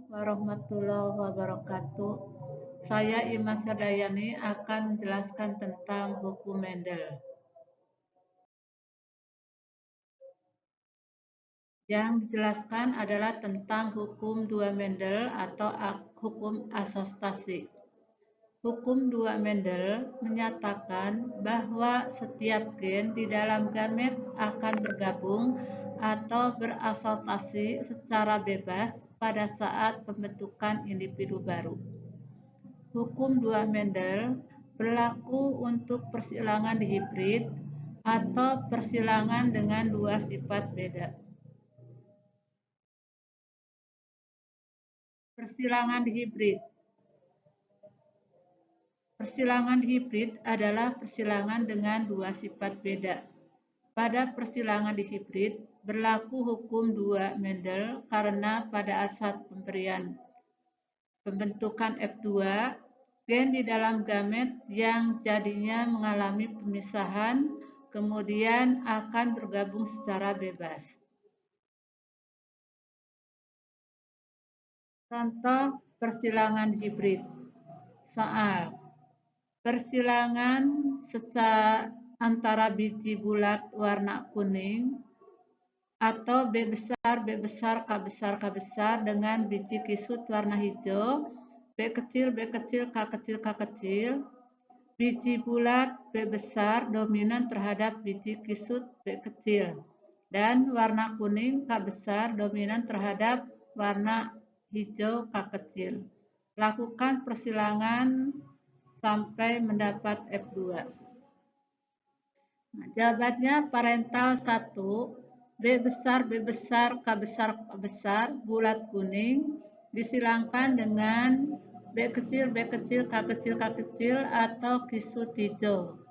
warahmatullahi wabarakatuh. Saya Ima Sardayani akan menjelaskan tentang buku Mendel. Yang dijelaskan adalah tentang hukum dua Mendel atau hukum asostasi. Hukum dua Mendel menyatakan bahwa setiap gen di dalam gamet akan bergabung atau berasosiasi secara bebas pada saat pembentukan individu baru. Hukum dua Mendel berlaku untuk persilangan dihibrid atau persilangan dengan dua sifat beda. Persilangan dihibrid. Persilangan hibrid adalah persilangan dengan dua sifat beda. Pada persilangan dihibrid berlaku hukum dua Mendel karena pada saat pembentukan F2, gen di dalam gamet yang jadinya mengalami pemisahan kemudian akan bergabung secara bebas. Contoh persilangan hibrid. Soal persilangan secara antara biji bulat warna kuning atau B besar, B besar, K besar, K besar dengan biji kisut warna hijau, B kecil, B kecil, K kecil, K kecil. Biji bulat B besar dominan terhadap biji kisut B kecil dan warna kuning K besar dominan terhadap warna hijau K kecil. Lakukan persilangan sampai mendapat F2. Nah, jawabannya parental 1, B besar, B besar, K besar, K besar, bulat kuning, disilangkan dengan B kecil, B kecil, K kecil, K kecil, atau kisut hijau,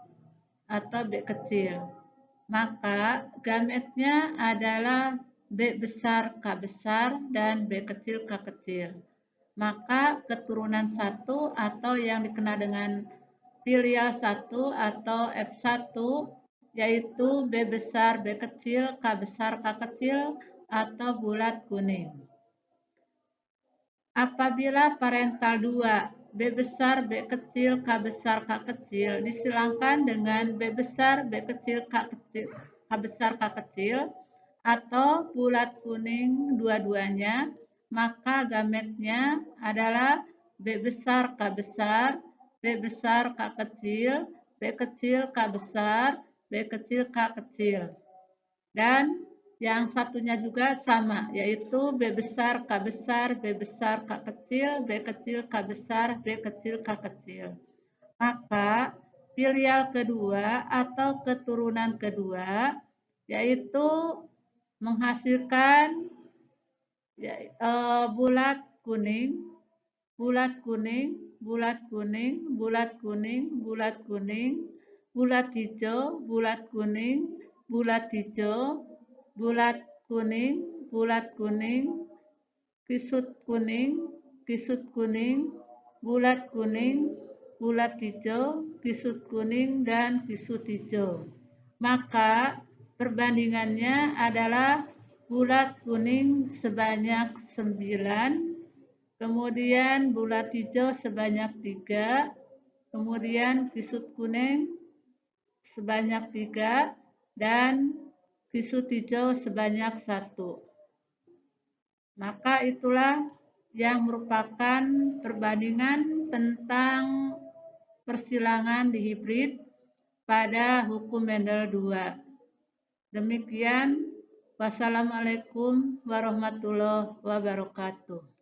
atau B kecil. Maka gametnya adalah B besar, K besar, dan B kecil, K kecil. Maka keturunan 1 atau yang dikenal dengan filial 1 atau F1 yaitu B besar, B kecil, K besar, K kecil, atau bulat kuning. Apabila parental 2, B besar, B kecil, K besar, K kecil, disilangkan dengan B besar, B kecil, K kecil, K besar, K kecil, atau bulat kuning dua-duanya, maka gametnya adalah B besar, K besar, B besar, K kecil, B kecil, K besar, B kecil, K kecil. Dan yang satunya juga sama, yaitu B besar, K besar, B besar, K kecil, B kecil, K besar, B kecil, K kecil. Maka filial kedua atau keturunan kedua yaitu menghasilkan bulat kuning, bulat kuning, bulat kuning, bulat kuning, bulat kuning, bulat hijau, bulat kuning, bulat hijau, bulat kuning, bulat kuning, kisut kuning, kisut kuning, bulat kuning, bulat hijau, kisut kuning, dan kisut hijau. Maka perbandingannya adalah bulat kuning sebanyak 9, kemudian bulat hijau sebanyak 3, kemudian kisut kuning sebanyak 3, dan kisut hijau sebanyak 1. Maka itulah yang merupakan perbandingan tentang persilangan dihibrid pada hukum Mendel 2. Demikian, wassalamualaikum warahmatullahi wabarakatuh.